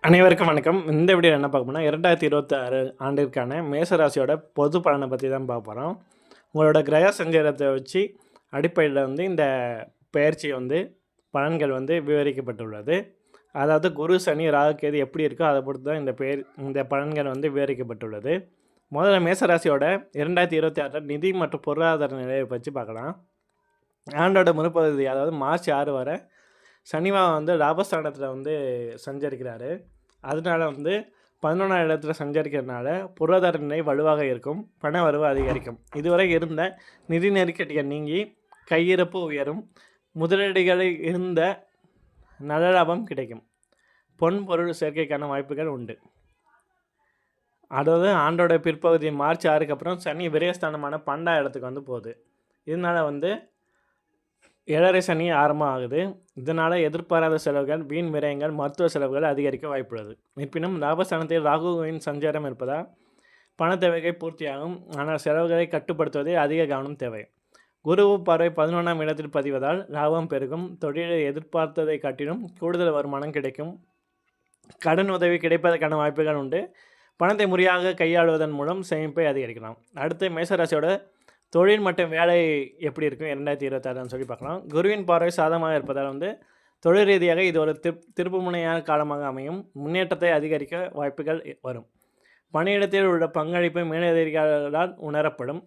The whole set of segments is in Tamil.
அனைவருக்கும் வணக்கம். இந்த வீடியோ என்ன பார்க்க போனால் 2026 ஆண்டிற்கான மேசராசியோட பொது பலனை பற்றி தான் பார்க்க போகிறோம். உங்களோட கிரக சஞ்சாரத்தை வச்சு அடிப்படையில் இந்த பெயர்ச்சி பலன்கள் விவரிக்கப்பட்டுள்ளது. அதாவது குரு, சனி, ராகு, கேது எப்படி இருக்கோ அதை பொறுத்து தான் இந்த பலன்கள் விவரிக்கப்பட்டுள்ளது. முதல்ல மேசராசியோட 2026 நிதி மற்றும் பொருளாதார நிலையை பற்றி பார்க்கலாம். ஆண்டோட முற்பகுதி அதாவது மார்ச் 6 வரை சனிவா லாபஸ்தானத்தில் சஞ்சரிக்கிறாரு. அதனால 11ஆம் இடத்துல சஞ்சரிக்கிறதுனால பொருளாதார நிலை வலுவாக இருக்கும், பண வரவு அதிகரிக்கும். இதுவரை இருந்த நிதி நெருக்கடிகள் நீங்கி கையிருப்பு உயரும், முதலீடுகளில் இருந்த நல்ல லாபம் கிடைக்கும், பொன் பொருள் சேர்க்கைக்கான வாய்ப்புகள் உண்டு. அதாவது ஆண்டோட பிற்பகுதி மார்ச் 6க்கு அப்புறம் சனி விரயஸ்தானமான 12ஆம் இடத்துக்கு போகுது. இதனால் 7.5 சனி ஆரம்பம் ஆகுது. இதனால் எதிர்பாராத செலவுகள், வீண் விரயங்கள், மருத்துவ செலவுகள் அதிகரிக்க வாய்ப்புள்ளது. இருப்பினும் லாபஸ்தானத்தில் ராகுவின் சஞ்சாரம் இருப்பதால் பண தேவைகள் பூர்த்தியாகும். ஆனால் செலவுகளை கட்டுப்படுத்துவதில் அதிக கவனம் தேவை. குரு பார்வை 11ஆம் இடத்தில் பதிவதால் லாபம் பெருகும், தொழிலை எதிர்பார்த்ததை காட்டிலும் கூடுதல் வருமானம் கிடைக்கும், கடன் உதவி கிடைப்பதற்கான வாய்ப்புகள் உண்டு. பணத்தை முறையாக கையாளுவதன் மூலம் சேமிப்பை அதிகரிக்கலாம். அடுத்து மேசராசியோட தொழில் மற்றும் வேலை எப்படி இருக்கும் 2026 சொல்லி பார்க்கலாம். குருவின் பார்வை சாதகமாக இருப்பதால் தொழில் ரீதியாக இது ஒரு திருப்புமுனையான காலமாக அமையும். முன்னேற்றத்தை அதிகரிக்க வாய்ப்புகள் வரும். பணியிடத்தில் உள்ள பங்களிப்பு மேலதிகாரிகளால் உணரப்படும்.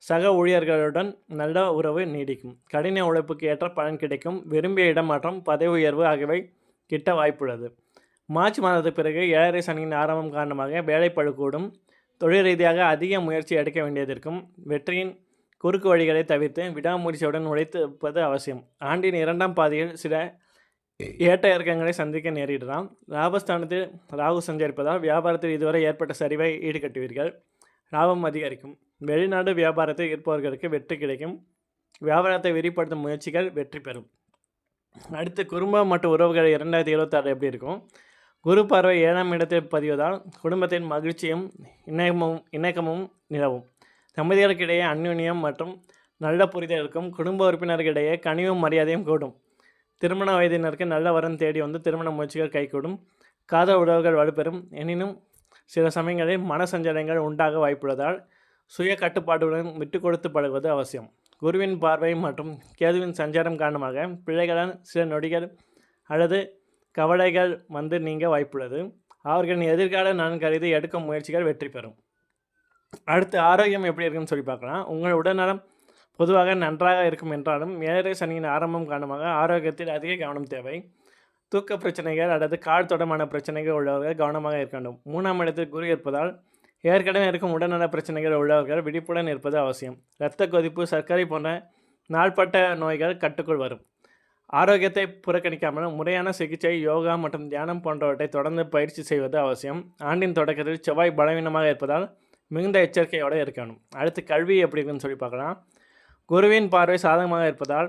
சக ஊழியர்களுடன் நல்ல உறவு நீடிக்கும். கடின உழைப்புக்கு ஏற்ற பலன் கிடைக்கும். விரும்பிய இடமாற்றம், பதவி உயர்வு ஆகியவை கிட்ட வாய்ப்புள்ளது. மார்ச் மாதத்துக்கு பிறகு 7.5 சனியின் ஆரம்பம் காரணமாக வேலைப்பளு கூடும். தொழில் ரீதியாக அதிக முயற்சி எடுக்க வேண்டியதற்கும் வெற்றியின் குறுக்கு வழிகளை தவிர்த்து விடாமுயற்சியுடன் உழைத்திருப்பது அவசியம். ஆண்டின் 2ஆம் பாதியில் சில ஏற்ற இறக்கங்களை சந்திக்க நேரிடலாம். லாபஸ்தானத்தில் ராகு சஞ்சரிப்பதால் வியாபாரத்தில் இதுவரை ஏற்பட்ட சரிவை ஈடுகட்டுவீர்கள். லாபம் அதிகரிக்கும். வெளிநாடு வியாபாரத்தில் இருப்பவர்களுக்கு வெற்றி கிடைக்கும். வியாபாரத்தை விரிவுபடுத்தும் முயற்சிகள் வெற்றி பெறும். அடுத்து குடும்பம் மற்றும் உறவுகள் 2026 எப்படி இருக்கும்? குரு பார்வை 7ஆம் இடத்தில் பதிவதால் குடும்பத்தின் மகிழ்ச்சியும் இணக்கமும் நிலவும். தம்பதியருக்கிடையே அந்யோன்யம் மற்றும் நல்ல புரிதல் இருக்கும். குடும்ப உறுப்பினர்களிடையே கனிவும் மரியாதையும் கூடும். திருமண வயதினருக்கு நல்ல வரம் தேடி திருமண முயற்சிகள் கைகூடும். காதல் உறவுகள் வலுப்பெறும். எனினும் சில சமயங்களில் மன சஞ்சலங்கள் உண்டாக வாய்ப்புள்ளதால் சுய கட்டுப்பாட்டுடன் விட்டு கொடுத்து பழகுவது அவசியம். குருவின் பார்வை மற்றும் கேதுவின் சஞ்சாரம் காரணமாக பிள்ளைகளால் சில நொடிகள் அல்லது கவலைகள் நீங்க வாய்ப்புள்ளது. அவர்களின் எதிர்கால நலன் கருதி எடுக்கும் முயற்சிகள் வெற்றி பெறும். அடுத்து ஆரோக்கியம் எப்படி இருக்குன்னு சொல்லி பார்க்கலாம். உங்கள் உடல்நலம் பொதுவாக நன்றாக இருக்கும் என்றாலும் 7.5 சனியின் ஆரம்பம் காரணமாக ஆரோக்கியத்தில் அதிக கவனம் தேவை. தூக்க பிரச்சனைகள் அல்லது கால் தொடர்பான பிரச்சனைகள் உள்ளவர்கள் கவனமாக இருக்க வேண்டும். 3ஆம் இடத்தில் குரு இருப்பதால் ஏற்கனவே இருக்கும் உடல்நல பிரச்சனைகள் உள்ளவர்கள் விழிப்புடன் இருப்பது அவசியம். இரத்த கொதிப்பு, சர்க்கரை போன்ற நாள்பட்ட நோய்கள் கட்டுக்குள் வரும். ஆரோக்கியத்தை புறக்கணிக்காமல் முறையான சிகிச்சை, யோகா மற்றும் தியானம் போன்றவற்றை தொடர்ந்து பயிற்சி செய்வது அவசியம். ஆண்டின் தொடக்கத்தில் செவ்வாய் பலவீனமாக இருப்பதால் மிகுந்த எச்சரிக்கையோடு இருக்கணும். அடுத்து கல்வி எப்படி இருக்குன்னு சொல்லி பார்க்கலாம். குருவின் பார்வை சாதகமாக இருப்பதால்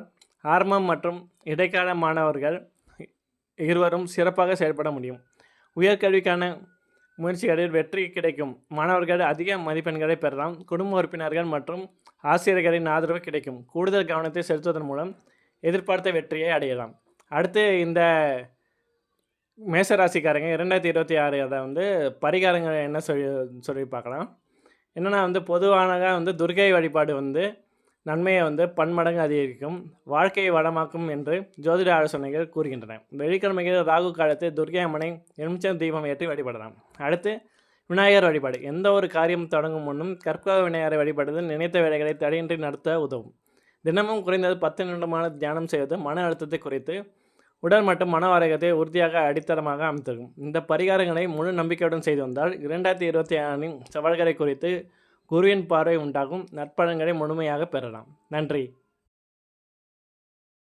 ஆரம்பம் மற்றும் இடைக்கால மாணவர்கள் இருவரும் சிறப்பாக செயல்பட முடியும். உயர்கல்விக்கான முயற்சிகளில் வெற்றி கிடைக்கும். மாணவர்கள் அதிக மதிப்பெண்களை பெறலாம். குடும்ப உறுப்பினர்கள் மற்றும் ஆசிரியர்களின் ஆதரவு கிடைக்கும். கூடுதல் கவனத்தை செலுத்துவதன் மூலம் எதிர்பார்த்த வெற்றியை அடையலாம். அடுத்து இந்த மேசராசிக்காரங்க 2026 அதை பரிகாரங்கள் என்ன சொல்லி பார்க்கலாம். என்னென்னா பொதுவானதாக துர்க்கை வழிபாடு நன்மையை பன்மடங்கு அதிகரிக்கும், வாழ்க்கையை வளமாக்கும் என்று ஜோதிட ஆலோசனைகள் கூறுகின்றன. வெள்ளிக்கிழமைகள் ராகு காலத்தில் துர்க்கை அம்மனை எலுமிச்சம் தீபம் ஏற்றி வழிபடலாம். அடுத்து விநாயகர் வழிபாடு. எந்த ஒரு காரியம் தொடங்கும் முன்னும் கற்பக விநாயகரை வழிபடுதல் நினைத்த வேலைகளை தடையின்றி நடத்த உதவும். தினமும் குறைந்தது 10 நிமிடமான தியானம் செய்வது மன அழுத்தத்தை குறைத்து உடல் மற்றும் மன ஆரோக்கியத்தை உறுதியாக அடித்தளமாக அமைத்திருக்கும். இந்த பரிகாரங்களை முழு நம்பிக்கையுடன் செய்து வந்தால் 2026 சவால்களை குறித்து குருவின் பார்வை உண்டாகும் நற்பலன்களை முழுமையாக பெறலாம். நன்றி.